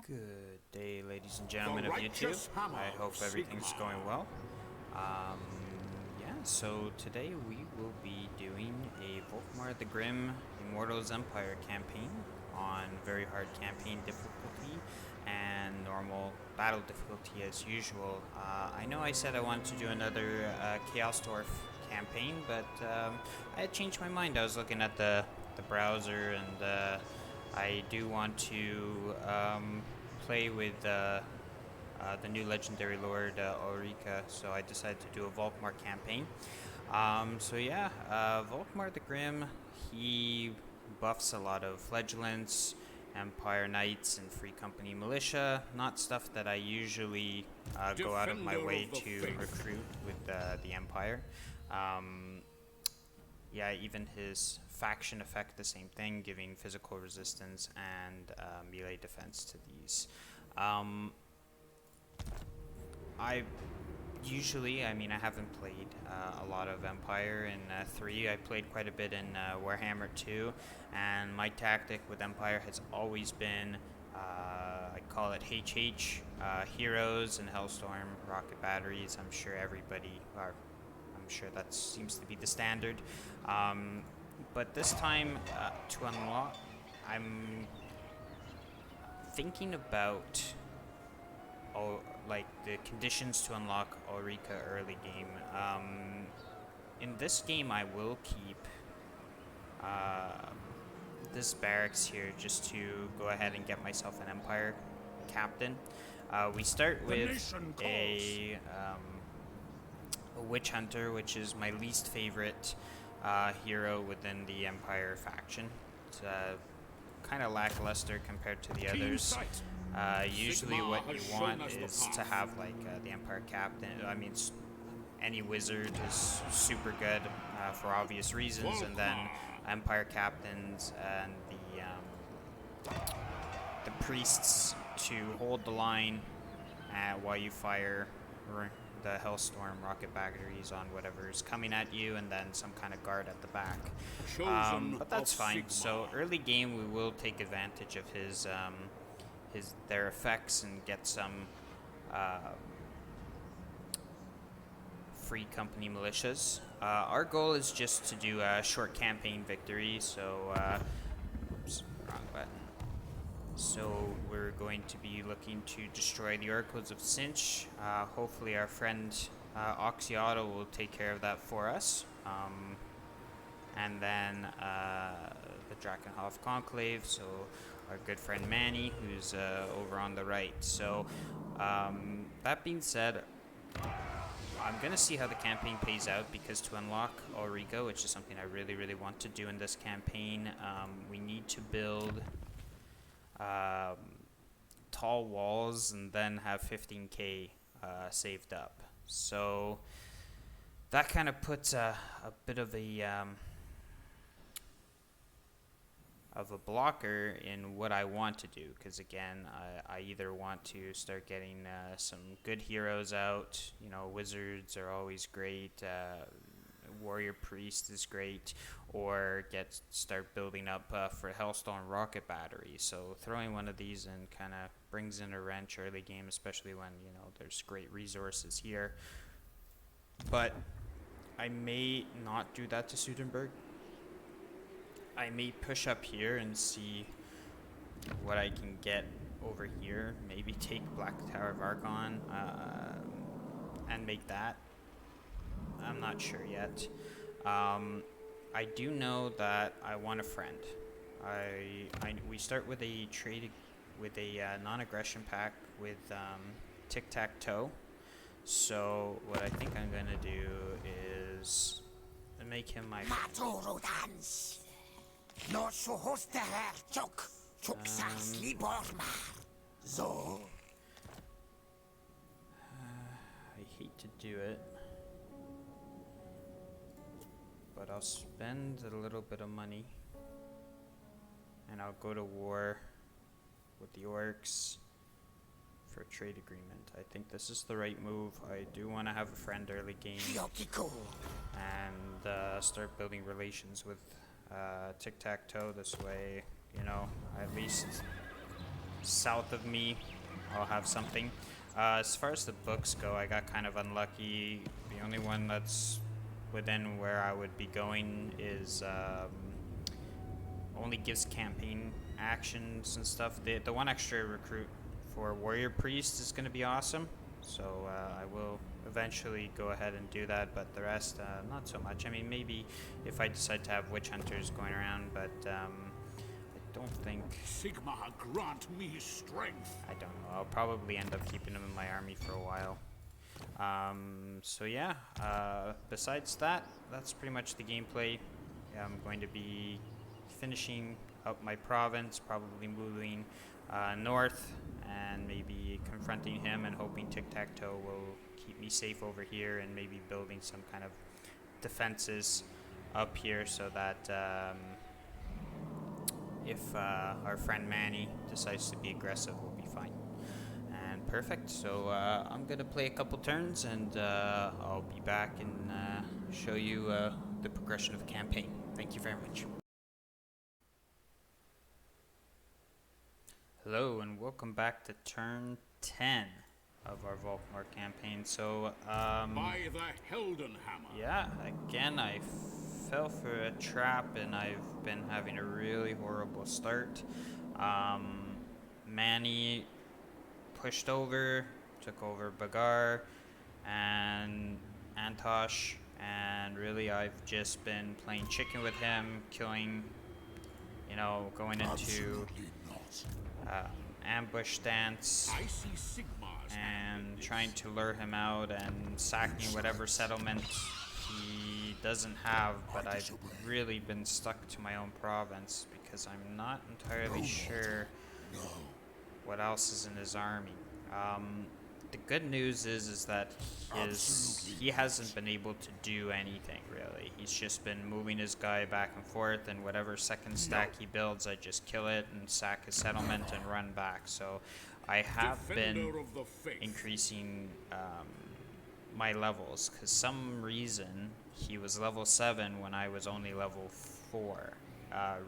Good day, ladies and gentlemen of YouTube. I hope everything's going well. Yeah, so today we will be doing a Volkmar the Grim Immortals Empire campaign on very hard campaign difficulty and normal battle difficulty as usual. I know I said I wanted to do another Chaos Dwarf campaign, but I had changed my mind. I was looking at the browser, and I do want to play with the new legendary lord Ulrika, so I decided to do a Volkmar campaign. So yeah, Volkmar the Grim, he buffs a lot of fledglings, Empire Knights, and Free Company Militia. Not stuff that I usually go out of my way to recruit with the Empire. Yeah, even his faction effect, the same thing, giving physical resistance and melee defense to these. I haven't played a lot of Empire in 3. I played quite a bit in Warhammer 2, and my tactic with Empire has always been, I call it HH, heroes and Hellstorm rocket batteries. I'm sure that seems to be the standard. But this time, to unlock, I'm thinking about the conditions to unlock Ulrika early game. In this game, I will keep this barracks here just to go ahead and get myself an Empire captain. We start with a Witch Hunter, which is my least favorite hero within the Empire faction. It's kind of lackluster compared to the others. Usually what you want is to have the Empire captain. Any wizard is super good for obvious reasons, and then Empire captains and the priests to hold the line while you fire the Hellstorm rocket batteries on whatever is coming at you, and then some kind of guard at the back. But that's fine. So early game, we will take advantage of their effects and get some Free Company militias. Our goal is just to do a short campaign victory. So, oops, wrong button. So we're going to be looking to destroy the Oracles of Cinch. Hopefully our friend Oxyotto will take care of that for us. And then the Drakenhof Conclave, so our good friend Manny, who's over on the right. So that being said, I'm going to see how the campaign plays out, because to unlock Ulrika, which is something I really, really want to do in this campaign, we need to build tall walls and then have 15k saved up. So that kind of puts a bit of a blocker in what I want to do, because again, I either want to start getting some good heroes out. Wizards are always great, warrior priest is great, or start building up for Hellstorm rocket battery. So throwing one of these in kind of brings in a wrench early game, especially when there's great resources here. But I may not do that to Sudenberg. I may push up here and see what I can get over here. Maybe take Black Tower of Archon and make that. I'm not sure yet. I do know that I want a friend. We start with a trade with a non-aggression pact with tic-tac-toe. So what I think I'm gonna do is make him my I hate to do it, but I'll spend a little bit of money and I'll go to war with the orcs for a trade agreement. I think this is the right move. I do want to have a friend early game and start building relations with tic-tac-toe. This way, at least south of me, I'll have something. As far as the books go, I got kind of unlucky. The only one that's within where I would be going is only gives campaign actions and stuff. The one extra recruit for Warrior Priest is going to be awesome, so I will eventually go ahead and do that, but the rest, not so much. I mean, maybe if I decide to have Witch Hunters going around, but I don't think... Sigma, grant me strength. I don't know. I'll probably end up keeping them in my army for a while. So yeah, besides that, that's pretty much the gameplay. I'm going to be finishing up my province, probably moving north, and maybe confronting him and hoping tic-tac-toe will keep me safe over here, and maybe building some kind of defenses up here so that if our friend Manny decides to be aggressive, we'll be fine. And perfect, so I'm gonna play a couple turns, and I'll be back and show you the progression of the campaign. Thank you very much. Hello and welcome back to turn 10 of our Volkmar campaign. So, By the Heldenhammer. yeah, again I fell for a trap and I've been having a really horrible start. Manny pushed over, took over Bagar and Antosh, and really I've just been playing chicken with him, killing, you know, going into ambush stance I see Sigma's and trying to lure him out and sacking whatever settlement he doesn't have, but I've really been stuck to my own province because I'm not entirely sure what else is in his army. The good news is that he hasn't been able to do anything really. He's just been moving his guy back and forth, and whatever second stack he builds, I just kill it and sack his settlement and run back. So I have been increasing my levels, because some reason he was level 7 when I was only level 4.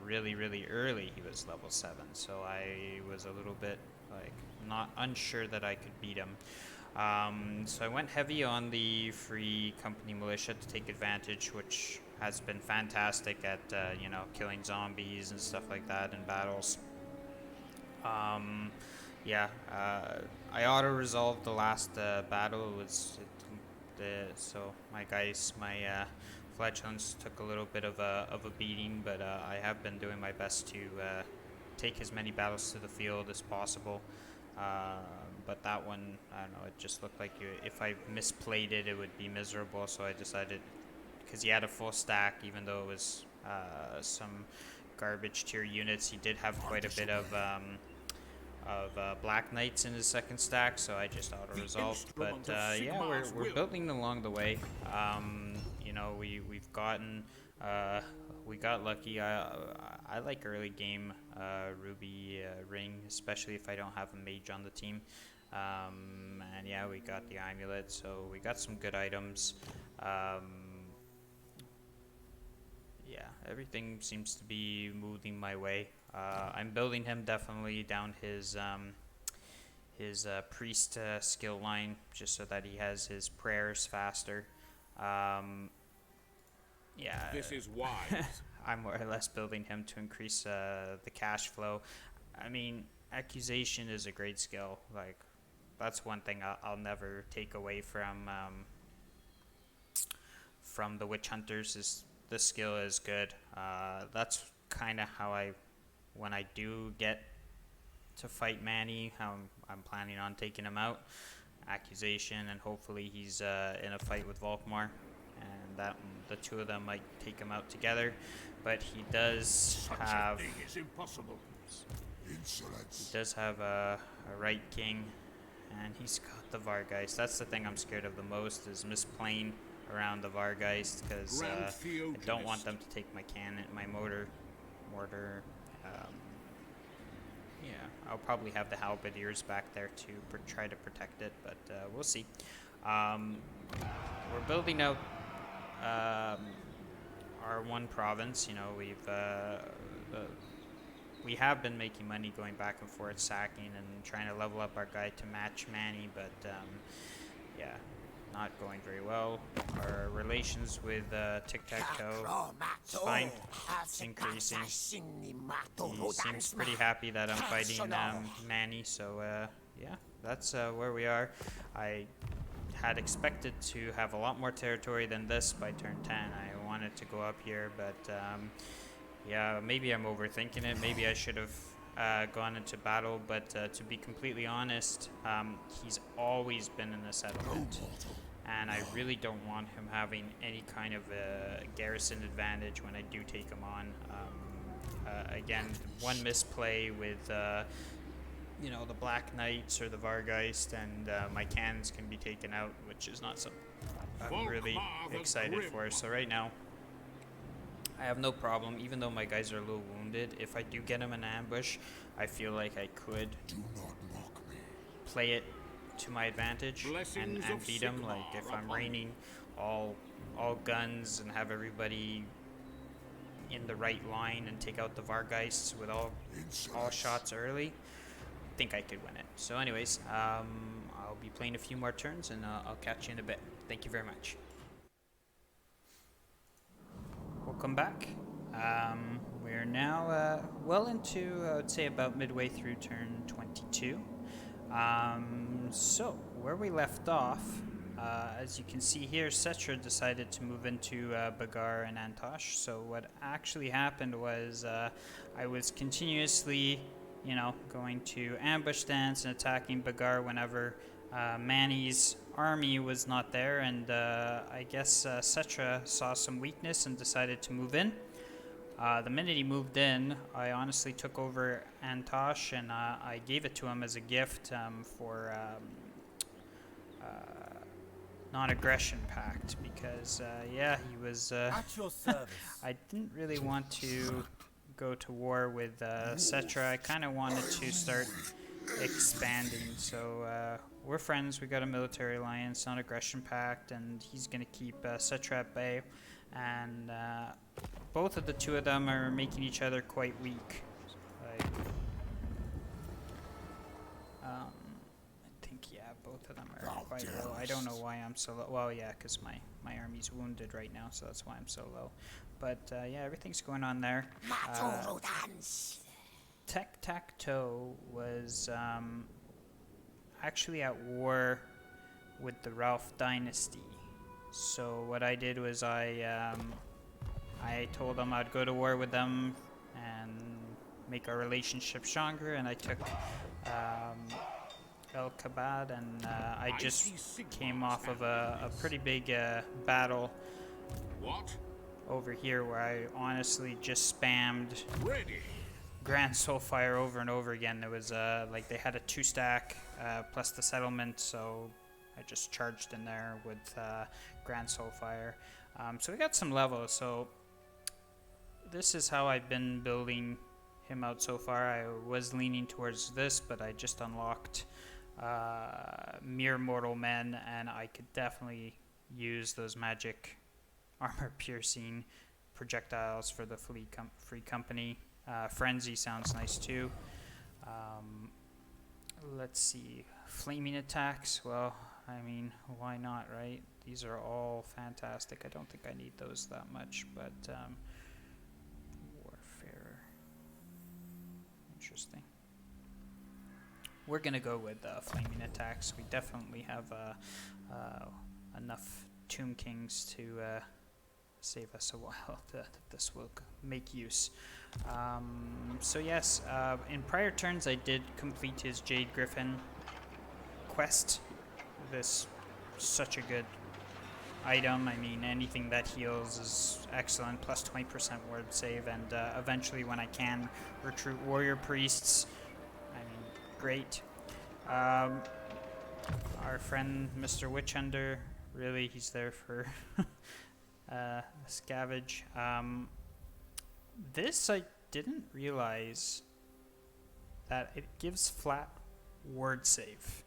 Really early he was level 7, so I was a little bit like not unsure that I could beat him. So I went heavy on the free company militia to take advantage, which has been fantastic at you know, killing zombies and stuff like that in battles. Yeah, I auto-resolved the last battle. So my guys, my fledglings took a little bit of a beating, but I have been doing my best to take as many battles to the field as possible. But that one, I don't know, it just looked like if I misplayed it, it would be miserable. So I decided, because he had a full stack, even though it was some garbage tier units, he did have quite a bit of Black Knights in his second stack, so I just auto-resolved. But yeah, we're building along the way. You know, we've gotten we got lucky. I like early game Ruby Ring, especially if I don't have a mage on the team. And yeah, we got the amulet, so we got some good items. Yeah, everything seems to be moving my way. I'm building him definitely down his priest skill line, just so that he has his prayers faster. Yeah, this is wise. I'm more or less building him to increase the cash flow. I mean, accusation is a great skill. Like, that's one thing I'll never take away from the witch hunters, is the skill is good. That's kind of how when I do get to fight Manny, how I'm planning on taking him out. Accusation, and hopefully he's in a fight with Volkmar, and that the two of them might take him out together. But he does have is impossible. He does have a right king, and he's got the Vargeist. That's the thing I'm scared of the most, is misplaying around the Vargeist, because I don't want them to take my cannon, my mortar. Yeah, I'll probably have the halberdiers back there to try to protect it, but we'll see. We're building out our one province. You know, we've we have been making money going back and forth, sacking and trying to level up our guy to match Manny, but yeah, not going very well. Our relations with Tic-Tac-Toe is fine. It's increasing. He seems pretty happy that I'm fighting Manny, so yeah, that's where we are. I had expected to have a lot more territory than this by turn 10. I wanted to go up here, but yeah, maybe I'm overthinking it. Maybe I should have gone into battle, but to be completely honest, he's always been in the settlement, and I really don't want him having any kind of a garrison advantage when I do take him on. Again, one misplay with you know, the Black Knights or the Vargeist, and my cannons can be taken out, which is not something I'm really excited for. So right now, I have no problem, even though my guys are a little wounded. If I do get him in ambush, I feel like I could play it to my advantage and beat him. Like if I'm raining all guns and have everybody in the right line and take out the Vargeists with all shots early, I think I could win it. So anyways, I'll be playing a few more turns, and I'll catch you in a bit. Thank you very much. Welcome back. We're now well into, I would say, about midway through turn 22. So, where we left off, as you can see here, Cetra decided to move into Bagar and Antosh. So what actually happened was I was continuously, you know, going to ambush dance and attacking Bagar whenever Manny's army was not there, and I guess Cetra saw some weakness and decided to move in. The minute he moved in, I honestly took over Antosh, and I gave it to him as a gift for non-aggression pact, because yeah, he was At your service. I didn't really want to go to war with Cetra. I kind of wanted to start expanding, so we're friends. We got a military alliance, non-aggression pact, and he's gonna keep Cetra at bay, and both of the two of them are making each other quite weak. Like, I think, yeah, both of them are quite low. I don't know why I'm so low. Well, yeah, because my army's wounded right now, so that's why I'm so low. But yeah, everything's going on there. Tic-Tac-Toe was actually at war with the Ralph dynasty. So what I did was I told them I'd go to war with them and make our relationship stronger, and I took El Kabad, and I just came off of a pretty big battle over here where I honestly just spammed Grand Soulfire over and over again. There was like they had a 2-stack plus the settlement, so I just charged in there with Grand Soulfire. So we got some levels. So this is how I've been building him out so far. I was leaning towards this, but I just unlocked Mere Mortal Men, and I could definitely use those magic armor piercing projectiles for the free company. Frenzy sounds nice too. Let's see, flaming attacks. Well, I mean, why not, right? These are all fantastic. I don't think I need those that much, but warfare, interesting. We're gonna go with flaming attacks. We definitely have enough Tomb Kings to save us a while that this will make use. So yes, in prior turns I did complete his Jade Griffin quest. This such a good item. I mean, anything that heals is excellent, plus 20% word save, and eventually when I can recruit warrior priests, I mean, great. Our friend Mr. Witchhunter, really, he's there for scavenge. This I didn't realize that it gives flat word save.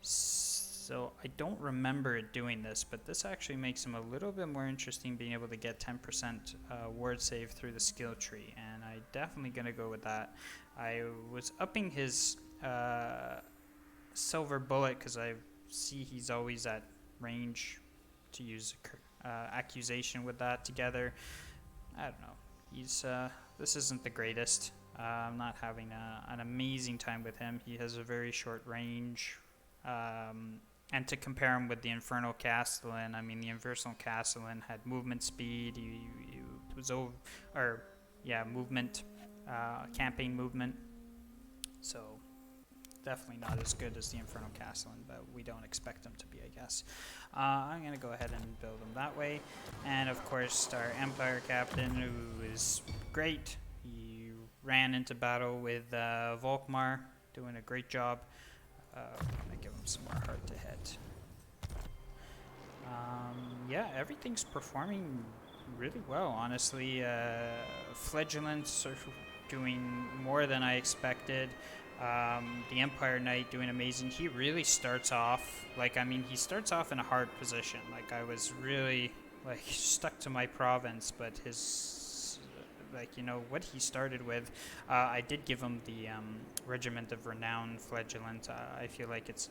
So I don't remember it doing this, but this actually makes him a little bit more interesting, being able to get 10% word save through the skill tree, and I I'm definitely gonna go with that. I was upping his silver bullet because I see he's always at range to use accusation with that together. I don't know. He's this isn't the greatest. I'm not having an amazing time with him. He has a very short range. And to compare him with the Infernal Castellan, I mean, the Infernal Castellan had movement speed. He was movement, campaign movement. So definitely not as good as the Infernal Castellan, but we don't expect him to be, I guess. I'm gonna go ahead and build him that way. And of course, our Empire Captain, who is great. He ran into battle with Volkmar, doing a great job. I'm gonna give him some more heart to hit. Yeah, everything's performing really well, honestly. Flagellants are doing more than I expected. The Empire Knight doing amazing. He really starts off, he starts off in a hard position. Like, I was really, stuck to my province, but his, what he started with, I did give him the Regiment of Renown Flagellant. I feel like it's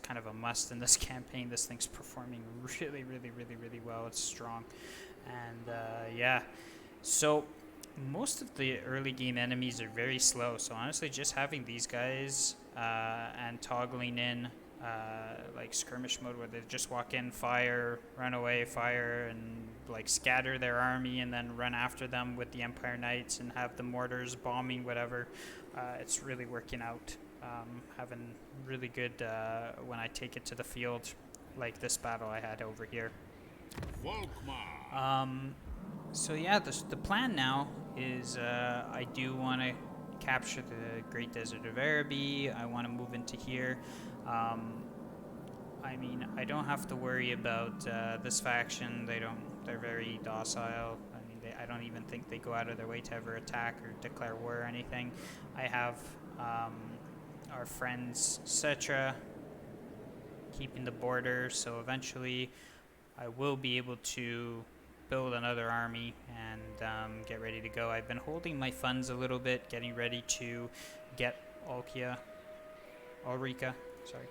kind of a must in this campaign. This thing's performing really, really, really, really well. It's strong. And, yeah. So most of the early game enemies are very slow, so honestly just having these guys and toggling in skirmish mode where they just walk in, fire, run away, fire, and scatter their army and then run after them with the Empire Knights and have the mortars bombing whatever, it's really working out. Having really good when I take it to the field, like this battle I had over here. Volkmar. So yeah, the plan now is I do want to capture the Great Desert of Araby. I want to move into here. I mean, I don't have to worry about this faction. They're very docile. I mean, I don't even think they go out of their way to ever attack or declare war or anything. I have our friends Cetra keeping the border, so eventually I will be able to build another army and get ready to go. I've been holding my funds a little bit, getting ready to get Ulrika, sorry.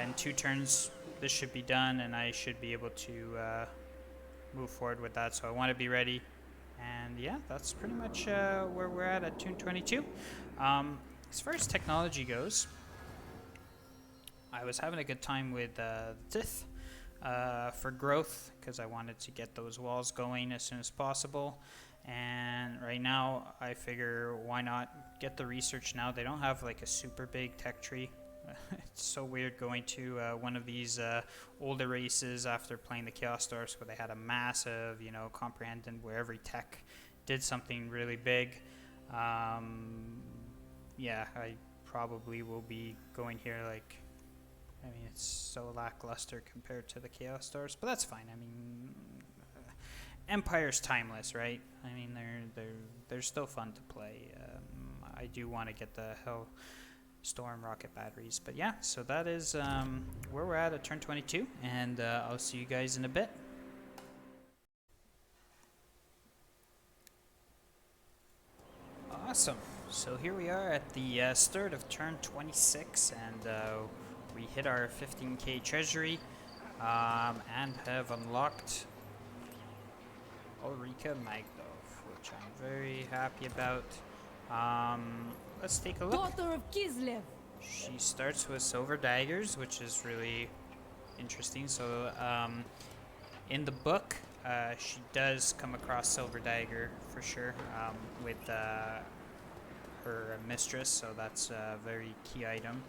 In 2 turns, this should be done, and I should be able to move forward with that. So I want to be ready, and yeah, that's pretty much where we're at turn 22. As far as technology goes, I was having a good time with Tith. For growth, because I wanted to get those walls going as soon as possible. And right now, I figure why not get the research now. They don't have a super big tech tree. It's so weird going to one of these older races after playing the Chaos Dwarfs where they had a massive, comprehending where every tech did something really big. Yeah, I probably will be going here I mean, it's so lackluster compared to the Chaos Stars, but that's fine. I mean, Empire's timeless, right? I mean, they're still fun to play. I do want to get the Hellstorm rocket batteries, but yeah. So that is where we're at turn 22, and I'll see you guys in a bit. Awesome. So here we are at the start of turn 26, and we hit our 15k treasury and have unlocked Ulrika Magdov, which I'm very happy about. Let's take a look. Daughter of Kislev. She starts with silver daggers, which is really interesting. So in the book, she does come across silver dagger for sure with her mistress, so that's a very key item.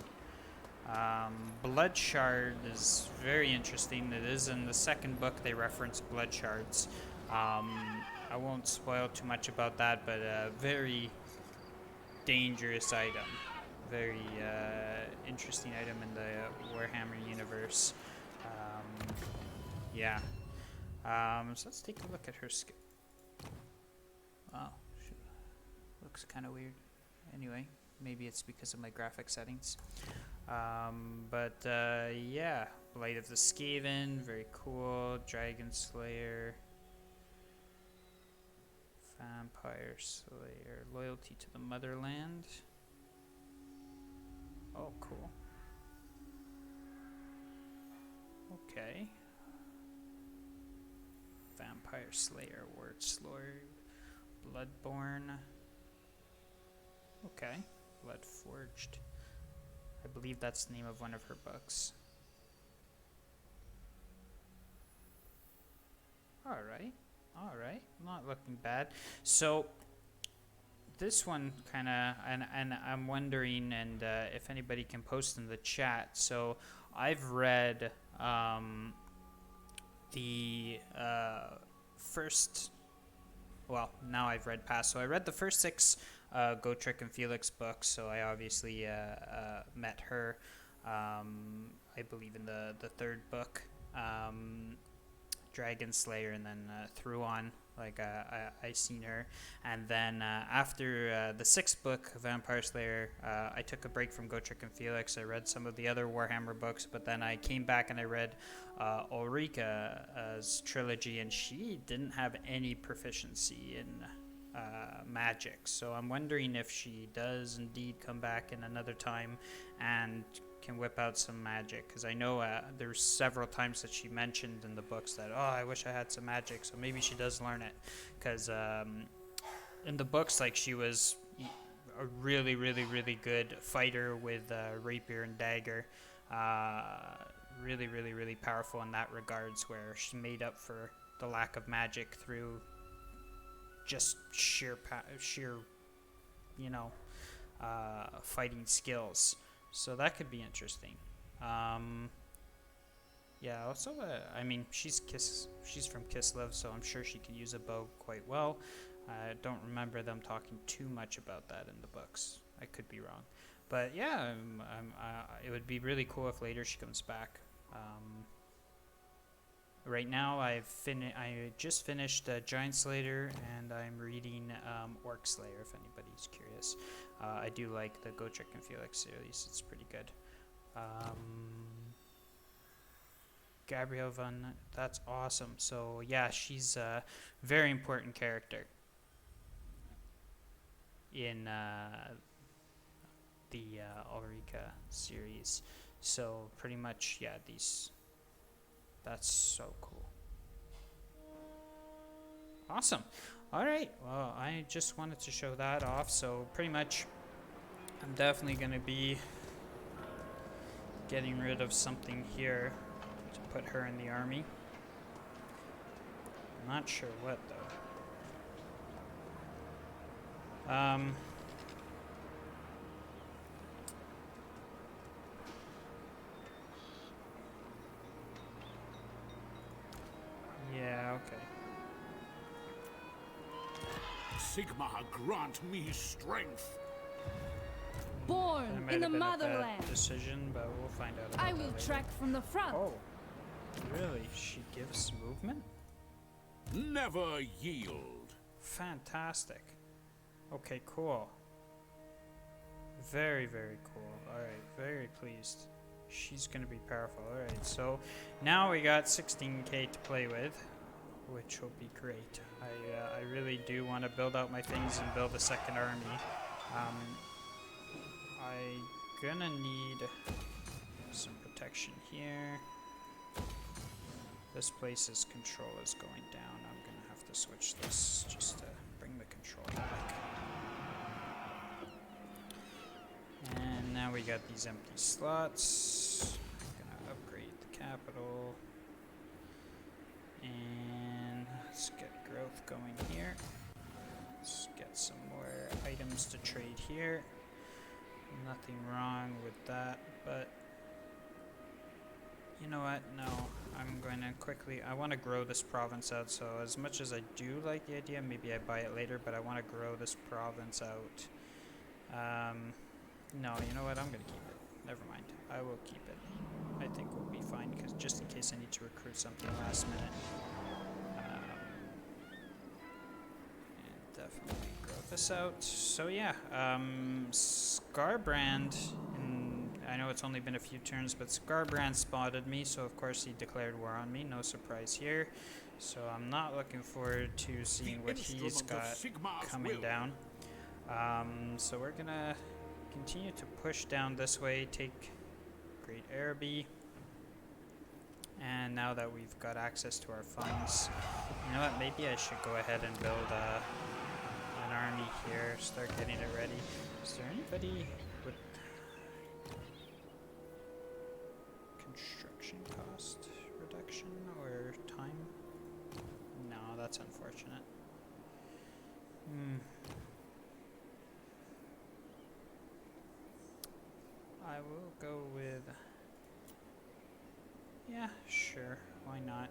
Blood Shard is very interesting. It is in the second book they reference blood shards. I won't spoil too much about that, but a very dangerous item. Very interesting item in the Warhammer universe. Yeah. So let's take a look at her skill. Wow. Looks kind of weird. Anyway, maybe it's because of my graphic settings. Yeah, Blight of the Skaven, very cool. Dragon Slayer, Vampire Slayer. Loyalty to the motherland. Oh, cool. Okay. Vampire Slayer, Word Slur, Bloodborne. Okay. Blood Forged. I believe that's the name of one of her books. Alright. Alright. Not looking bad. So, this one kind of, and I'm wondering, and if anybody can post in the chat. So, I've read the first, well, now I've read past. So I read the first 6 Gotrek and Felix books. So I obviously met her, I believe, in the 3rd book, Dragon Slayer, and then through on, like, I seen her. And then after the 6th book, Vampire Slayer, I took a break from Gotrek and Felix. I read some of the other Warhammer books, but then I came back and I read Ulrika's trilogy, and she didn't have any proficiency in magic. So I'm wondering if she does indeed come back in another time and can whip out some magic, because I know there's several times that she mentioned in the books that, oh, I wish I had some magic. So maybe she does learn it, because in the books, like, she was a really, really, really good fighter with rapier and dagger. Really, really, really powerful in that regards, where she made up for the lack of magic through just sheer, you know, fighting skills. So that could be interesting. Yeah. Also, I mean, she's from Kislev, so I'm sure she can use a bow quite well. I don't remember them talking too much about that in the books. I could be wrong, but yeah, it would be really cool if later she comes back. Right now, I just finished Giant Slayer, and I'm reading Orc Slayer. If anybody's curious, I do like the Gotrek and Felix series. It's pretty good. Gabrielle Van, that's awesome. So yeah, she's a very important character in the Ulrika series. So pretty much, yeah, that's so cool. Awesome. All right. Well, I just wanted to show that off. So pretty much, I'm definitely going to be getting rid of something here to put her in the army. I'm not sure what, though. Yeah, okay. Sigma grant me strength. Born in the motherland. Decision, but we'll find out about I will track from the front. Oh, really? She gives movement? Never yield. Fantastic. Okay, cool. Very, very cool. Alright, very pleased. She's gonna be powerful. Alright, so now we got 16k to play with, which will be great. I really do want to build out my things and build a second army. I'm gonna need some protection here. This place's control is going down. I'm gonna have to switch this just to bring the control back. And now we got these empty slots. I'm gonna upgrade the capital. And let's get growth going here. Let's get some more items to trade here. Nothing wrong with that, but you know what? No, I'm going to quickly, I want to grow this province out. So as much as I do like the idea, maybe I buy it later, but I want to grow this province out. No, you know what? I'm going to keep it. Never mind. I will keep it. I think we'll be fine, because just in case I need to recruit something last minute. And definitely grow this out. So yeah, Scarbrand, I know it's only been a few turns, but Scarbrand spotted me, so of course he declared war on me. No surprise here. So I'm not looking forward to seeing what he's got coming down. So we're gonna continue to push down this way, take Great Araby. And now that we've got access to our funds, you know what, maybe I should go ahead and build an army here, start getting it ready. Is there anybody with construction cost reduction or time? No, that's unfortunate. I will go with... Yeah, sure, why not?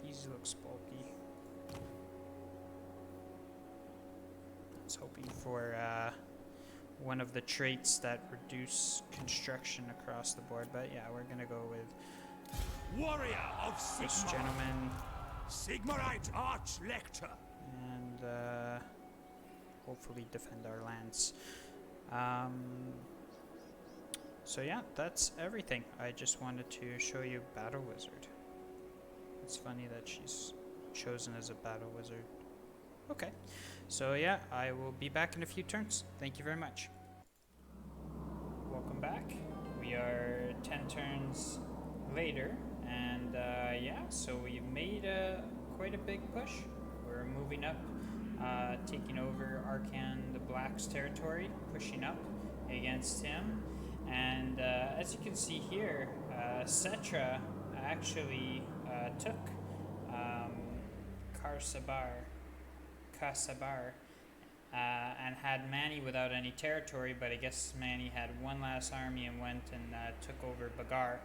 He looks bulky. I was hoping for one of the traits that reduce construction across the board, but yeah, we're gonna go with Warrior of this Sigmar, gentleman Sigmarite Archlector. and hopefully defend our lands. So yeah, that's everything. I just wanted to show you Battle Wizard. It's funny that she's chosen as a Battle Wizard. Okay, so yeah, I will be back in a few turns. Thank you very much. Welcome back. We are 10 turns later, and yeah, so we've made quite a big push. We're moving up, taking over Arcan the Black's territory, pushing up against him. And as you can see here, Cetra actually took Kasabar, and had Manny without any territory, but I guess Manny had one last army and went and took over Bagar.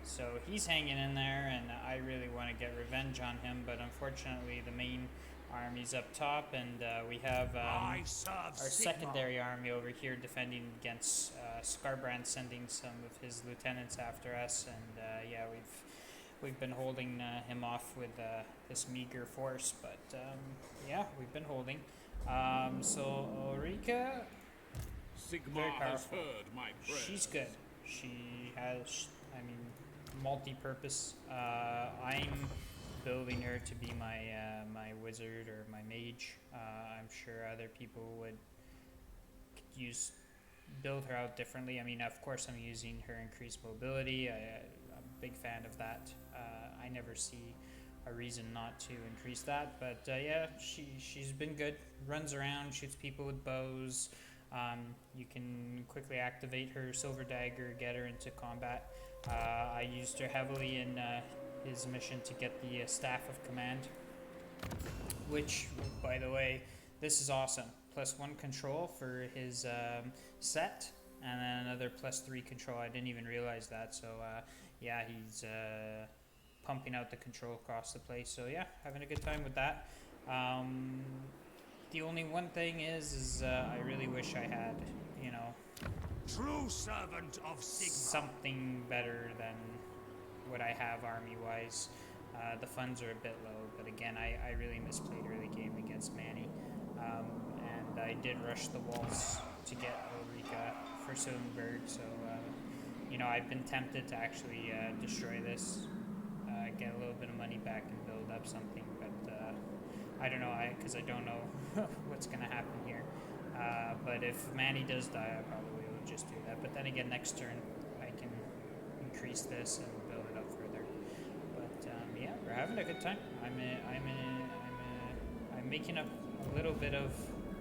So he's hanging in there, and I really want to get revenge on him, but unfortunately the main army's up top, and we have our secondary army over here defending against Skarbrand, sending some of his lieutenants after us, and yeah, we've been holding him off with this meager force, but yeah, we've been holding. So Ulrika, Sigmar has heard my prayers. she's good. She has, I mean, multi-purpose. I'm building her to be my my wizard or my mage. I'm sure other people would build her out differently. I mean, of course, I'm using her increased mobility. I'm a big fan of that. I never see a reason not to increase that. But yeah, she's been good. Runs around, shoots people with bows. You can quickly activate her silver dagger, get her into combat. I used her heavily in his mission to get the Staff of Command, which, by the way, this is awesome. +1 control for his set, and then another +3 control. I didn't even realize that. So yeah, he's pumping out the control across the place. So yeah, having a good time with that. The only one thing is I really wish I had, you know, True servant of Sigmar. something better than what I have army-wise. The funds are a bit low, but again, I really misplayed early game against Manny. And I did rush the walls to get Ulrika for Sildenberg, so you know, I've been tempted to actually destroy this, get a little bit of money back and build up something, but I don't know, because I don't know what's going to happen here. But if Manny does die, I probably will just do that. But then again, next turn, I can increase this and build it up further. But yeah, we're having a good time. I'm making up a little bit of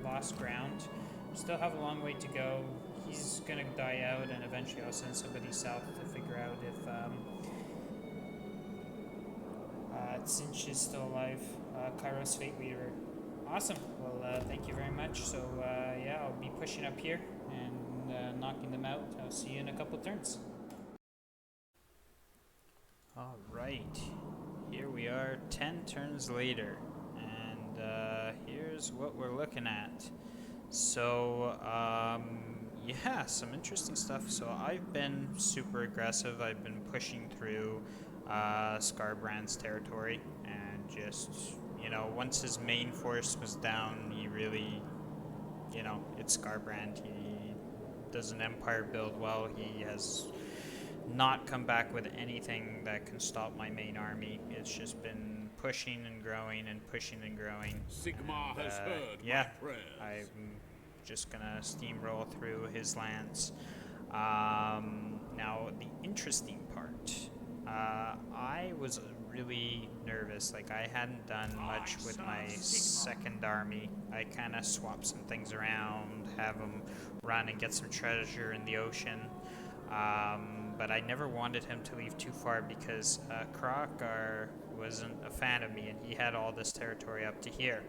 lost ground. Still have a long way to go. He's gonna die out, and eventually I'll send somebody south to figure out if Tsinch is still alive. Kairos Fate Weaver. Awesome. Well, thank you very much. So yeah, I'll be pushing up here and knocking them out. I'll see you in a couple turns. All right, here we are 10 turns later, and here's what we're looking at. So yeah, some interesting stuff. So I've been super aggressive. I've been pushing through Skarbrand's territory, and just, you know, once his main force was down, he really, you know, it's Skarbrand. He does an empire build well. He has not come back with anything that can stop my main army. It's just been pushing and growing and pushing and growing. Sigmar And, has heard yeah, my prayers. I'm just gonna steamroll through his lands. Now the interesting part, I was really nervous. Like, I hadn't done much with my second army. I kind of swapped some things around, have them run and get some treasure in the ocean. But I never wanted him to leave too far because Krokar wasn't a fan of me, and he had all this territory up to here.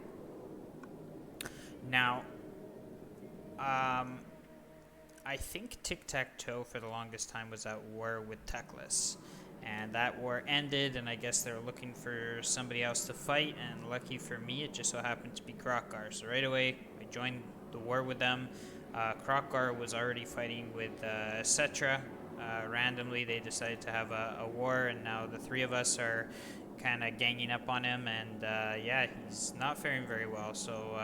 Now, I think Tic-Tac-Toe for the longest time was at war with Teclis. And that war ended, and I guess they were looking for somebody else to fight, and lucky for me, it just so happened to be Krokar. So right away, I joined the war with them. Krokar was already fighting with Cetra. Randomly, they decided to have a war, and now the three of us are kind of ganging up on him, and yeah, he's not faring very well. So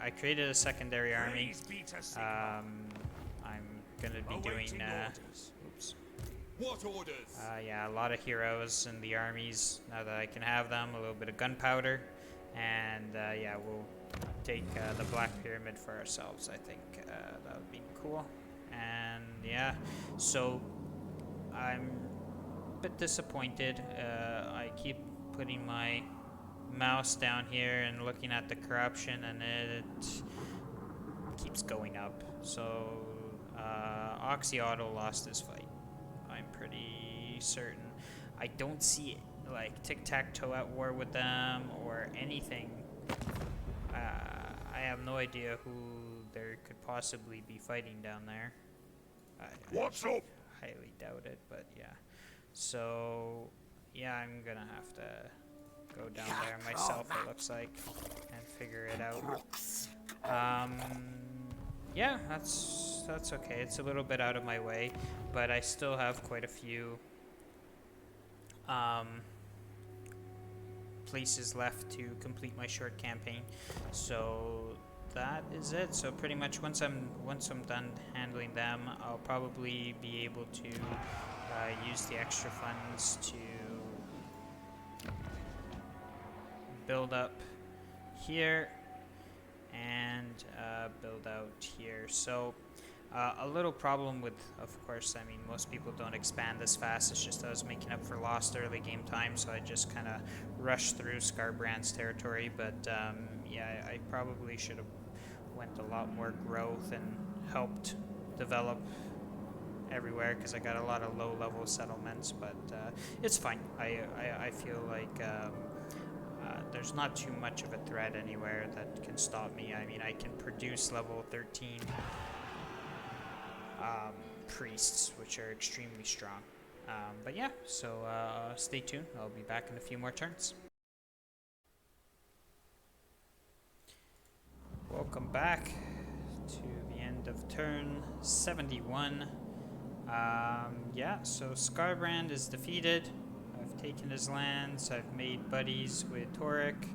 I created a secondary army. I'm gonna be doing. Oops. What orders? Yeah, a lot of heroes in the armies now that I can have them. A little bit of gunpowder, and yeah, we'll take the Black Pyramid for ourselves. I think that would be cool. And yeah, so I'm a bit disappointed. I keep putting my mouse down here and looking at the corruption, and it keeps going up. So Oxyauto lost this fight. I'm pretty certain. I don't see like Tic-Tac-Toe at war with them or anything. I have no idea who there could possibly be fighting down there. What's up? Highly doubt it, but yeah. So yeah, I'm gonna have to go down there myself, it looks like, and figure it out. Yeah, that's okay. It's a little bit out of my way, but I still have quite a few places left to complete my short campaign. So that is it. So pretty much once I'm done handling them, I'll probably be able to use the extra funds to build up here and build out here. So a little problem with, of course, I mean, most people don't expand this fast. It's just I was making up for lost early game time, so I just kind of rushed through Scarbrand's territory. But yeah, I probably should have went a lot more growth and helped develop everywhere, because I got a lot of low-level settlements. But it's fine. I feel like there's not too much of a threat anywhere that can stop me. I mean, I can produce level 13 priests, which are extremely strong. But yeah, so stay tuned. I'll be back in a few more turns. Welcome back to the end of turn 71. Yeah, so Scarbrand is defeated. I've taken his lands. I've made buddies with Torek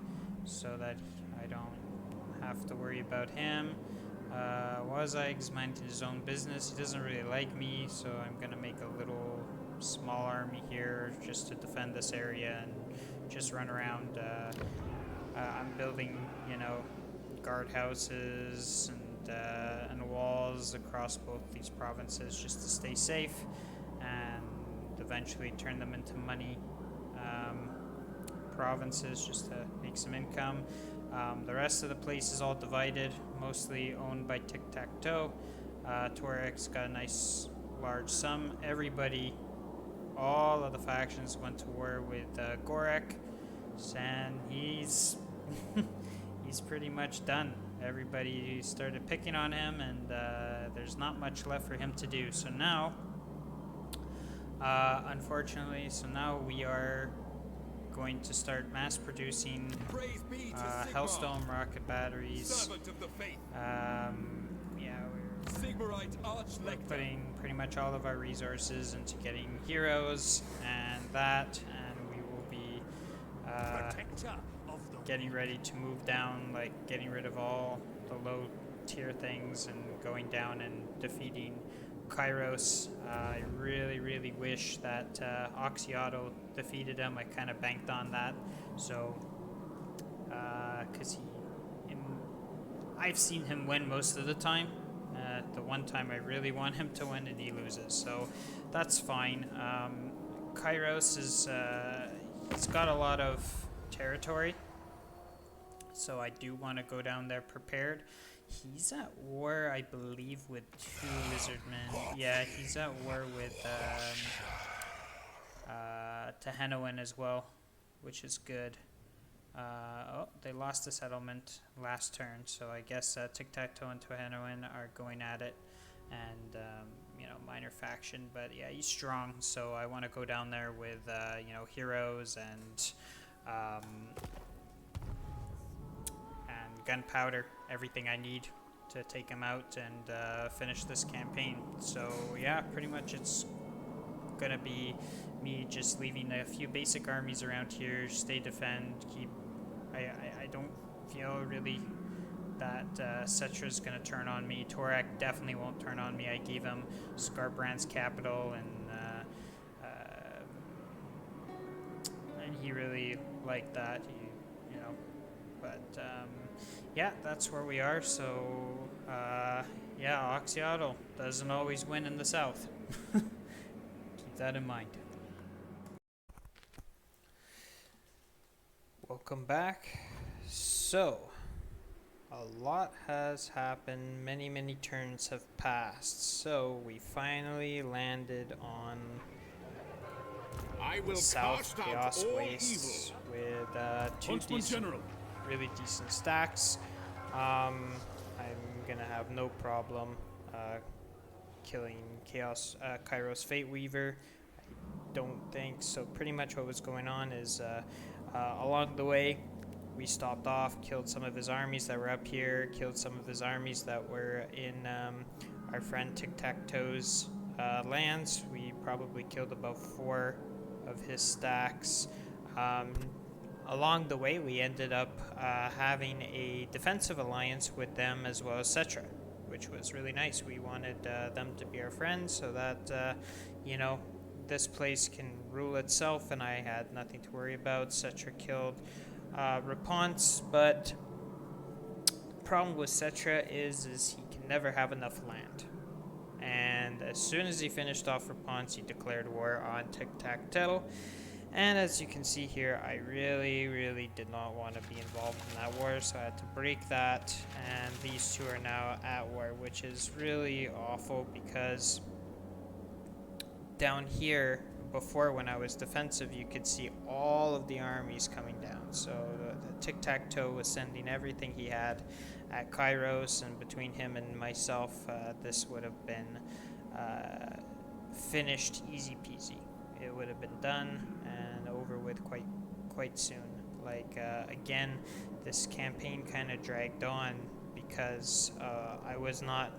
so that I don't have to worry about him. Wazag's minding his own business. He doesn't really like me, so I'm gonna make a little small army here just to defend this area and just run around. I'm building, you know, guardhouses and walls across both these provinces just to stay safe and eventually turn them into money provinces just to make some income. The rest of the place is all divided, mostly owned by Tic-Tac-Toe. Torek's got a nice large sum. Everybody, all of the factions went to war with Gorek, and he's he's pretty much done. Everybody started picking on him, and there's not much left for him to do. So now, unfortunately, we are going to start mass producing Hellstone rocket batteries. Yeah, we're putting pretty much all of our resources into getting heroes and that, and we will be getting ready to move down, like getting rid of all the low tier things and going down and defeating Kairos. I really wish that Oxyauto defeated him. I kind of banked on that. So, because I've seen him win most of the time. The one time I really want him to win and he loses. So, that's fine. Kairos is, he's got a lot of territory. So I do want to go down there prepared. He's at war, I believe, with 2 lizardmen. Yeah, he's at war with Tehenoan as well, which is good. Oh, they lost the settlement last turn, so I guess Tic-Tac-Toe and Tehenoan are going at it. And, you know, minor faction, but yeah, he's strong, so I want to go down there with, you know, heroes and gunpowder, everything I need to take him out and finish this campaign. So yeah, pretty much it's gonna be me just leaving a few basic armies around here, stay defend, keep. I don't feel really that Cetra's gonna turn on me. Torak definitely won't turn on me. I gave him Scarbrand's capital and he really liked that. You know, but. Yeah, that's where we are, so, yeah, Oxyauto doesn't always win in the south. Keep that in mind. Welcome back. So, a lot has happened, many turns have passed, so we finally landed on the South Chaos Wastes with 2 really decent stacks. I'm gonna have no problem killing Kairos Fate Weaver. I don't think so. Pretty much what was going on is along the way we stopped off, killed some of his armies that were up here, killed some of his armies that were in our friend Tic-Tac-Toe's lands. We probably killed about 4 of his stacks. Along the way, we ended up having a defensive alliance with them as well as Cetra, which was really nice. We wanted them to be our friends so that, you know, this place can rule itself, and I had nothing to worry about. Cetra killed Raponce, but the problem with Cetra is he can never have enough land. And as soon as he finished off Raponce, he declared war on Tic-Tac-Toe. And as you can see here, I really did not want to be involved in that war, so I had to break that, and these 2 are now at war, which is really awful because down here, before when I was defensive, you could see all of the armies coming down. So the Tic-Tac-Toe was sending everything he had at Kairos, and between him and myself, this would have been finished easy peasy. It would have been done and over with quite soon. Like, again, this campaign kind of dragged on because I was not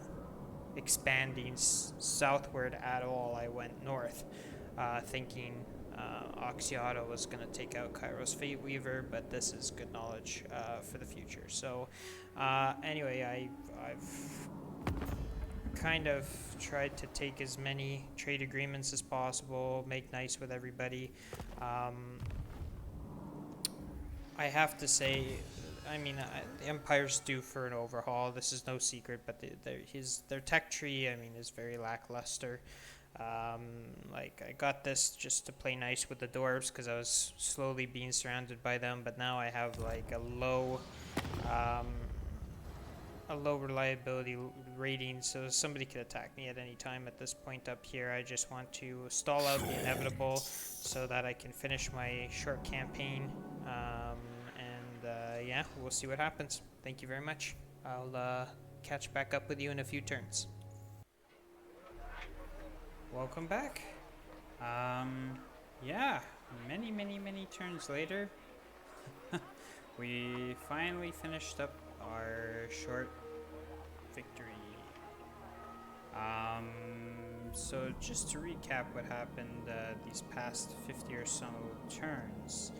expanding southward at all. I went north, thinking Oxyauto was going to take out Kairos Fate Weaver, but this is good knowledge for the future. So, anyway, I've kind of tried to take as many trade agreements as possible, make nice with everybody. I have to say, I mean, the Empire's due for an overhaul. This is no secret, but their tech tree, I mean, is very lackluster. Like, I got this just to play nice with the dwarves because I was slowly being surrounded by them, but now I have like a low reliability rating, so somebody could attack me at any time at this point up here. I just want to stall out the inevitable so that I can finish my short campaign, and yeah, we'll see what happens. Thank you very much. I'll catch back up with you in a few turns. Welcome back. Yeah, many turns later, we finally finished up our short victory. So just to recap what happened these past 50 or so turns.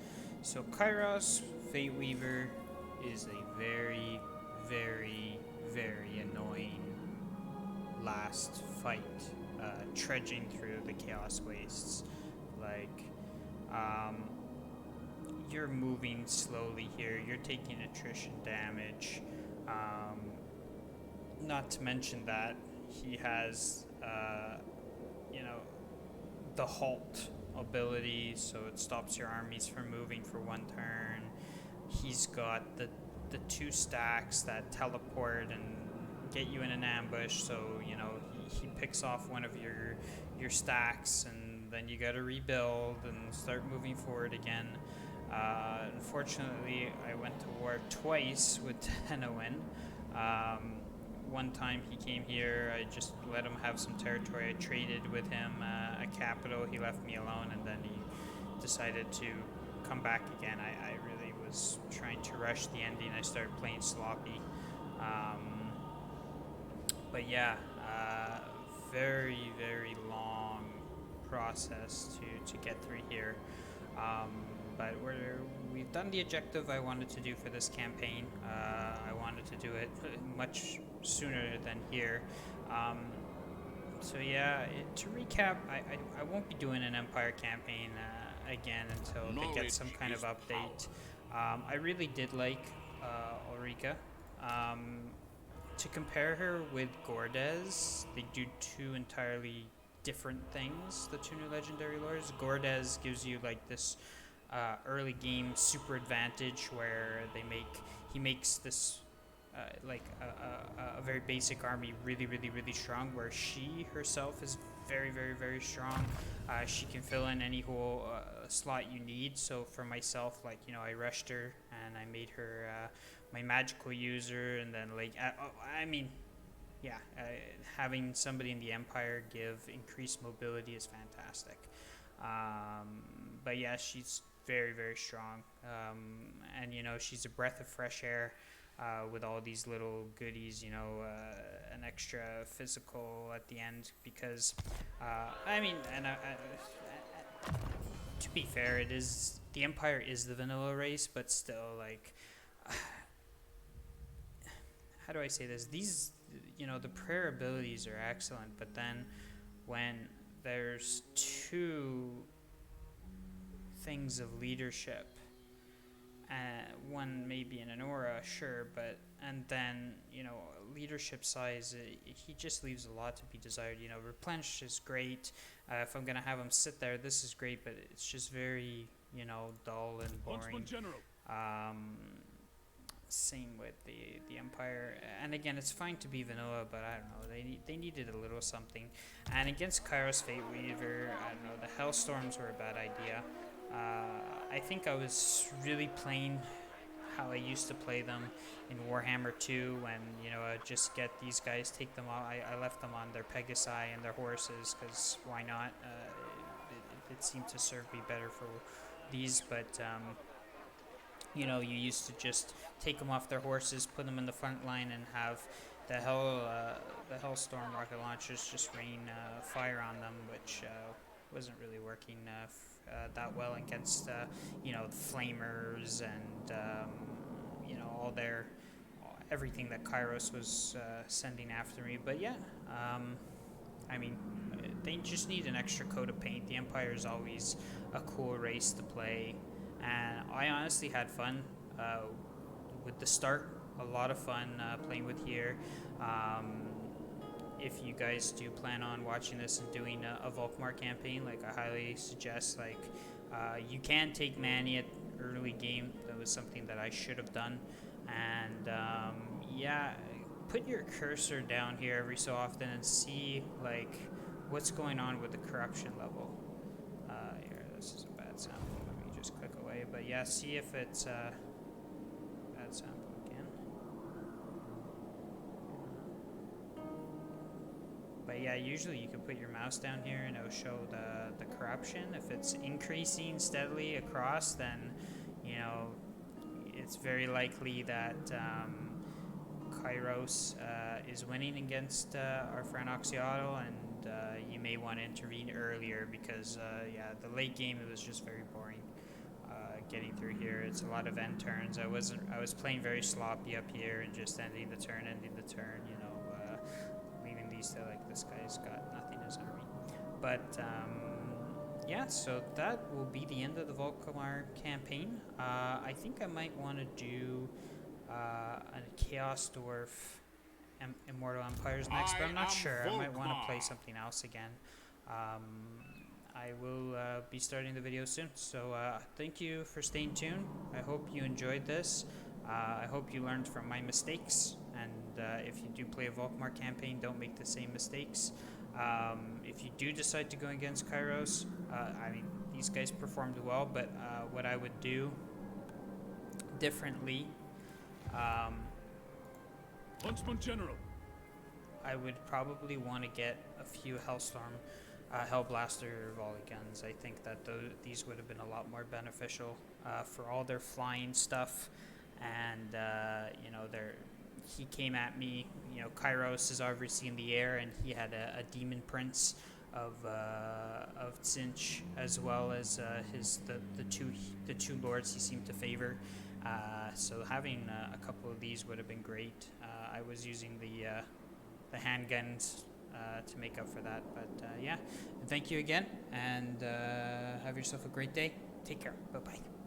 So Kairos Fate Weaver is a very annoying last fight, trudging through the Chaos Wastes. Like, you're moving slowly here, you're taking attrition damage. Not to mention that he has, the halt ability, so it stops your armies from moving for one turn. He's got the 2 stacks that teleport and get you in an ambush, so he picks off one of your stacks, and then you gotta rebuild and start moving forward again. Unfortunately, I went to war twice with Tenowin. One time he came here, I just let him have some territory. I traded with him a capital. He left me alone, and then he decided to come back again. I really was trying to rush the ending. I started playing sloppy. But yeah, very, very long process to get through here. But we've done the objective I wanted to do for this campaign. I wanted to do it much sooner than here. So yeah, to recap, I won't be doing an Empire campaign again until they get some kind of update. I really did like Ulrika. To compare her with Gordes, they do 2 entirely different things, the 2 new legendary lords. Gordes gives you like this early game super advantage where he makes this a very basic army really, really, really strong, where she herself is very, very, very strong. She can fill in any whole slot you need. So for myself, I rushed her and I made her my magical user, and then having somebody in the Empire give increased mobility is fantastic. But yeah, she's very, very strong, and she's a breath of fresh air. With all these little goodies, an extra physical at the end, because to be fair, the Empire is the vanilla race, but still, how do I say this? These, the prayer abilities are excellent, but then when there's 2 things of leadership, one maybe in an aura, sure, and then leadership size, he just leaves a lot to be desired. Replenish is great. If I'm gonna have him sit there, this is great, but it's just very dull and boring. Same with the Empire, and again, it's fine to be vanilla, but I don't know, they needed a little something. And against Kairos Fate Weaver, I don't know, the Hellstorms were a bad idea. I think I was really playing how I used to play them in Warhammer 2, when I'd just get these guys, take them all. I left them on their Pegasi and their horses, because why not? It seemed to serve me better for these, but you used to just take them off their horses, put them in the front line, and have the Hellstorm rocket launchers just rain fire on them, which wasn't really working that well against flamers and all everything that Kairos was sending after me. But yeah, they just need an extra coat of paint. The Empire is always a cool race to play, and I honestly had fun with the start. A lot of fun playing with here. If you guys do plan on watching this and doing a Volkmar campaign, I highly suggest, you can take Manny at early game. That was something that I should have done. And put your cursor down here every so often and see what's going on with the corruption level. Here, this is a bad sample. Let me just click away. But yeah, see if it's bad sample again. But yeah, usually you can put your mouse down here and it'll show the corruption. If it's increasing steadily across, then it's very likely that Kairos is winning against our friend Oxyotl, and you may want to intervene earlier, because the late game, it was just very boring getting through here. It's a lot of end turns. I was playing very sloppy up here and just ending the turn, leaving these least they're like, this guy's got nothing in his army. But yeah, so that will be the end of the Volkmar campaign. I think I might want to do a Chaos Dwarf Immortal Empires next, but I'm not sure. I might want to play something else again. I will be starting the video soon. So thank you for staying tuned. I hope you enjoyed this. I hope you learned from my mistakes. And if you do play a Volkmar campaign, don't make the same mistakes. If you do decide to go against Kairos, I mean, these guys performed well, but what I would do differently, Huntsman General. I would probably want to get a few Hellstorm, Hellblaster volley guns. I think that these would have been a lot more beneficial for all their flying stuff. And you know, he came at me. You know, Kairos is obviously in the air, and he had a Demon Prince of Tzinch, as well as the two lords he seemed to favor. So having a couple of these would have been great. I was using the handguns to make up for that. But yeah, thank you again, and have yourself a great day. Take care. Bye-bye.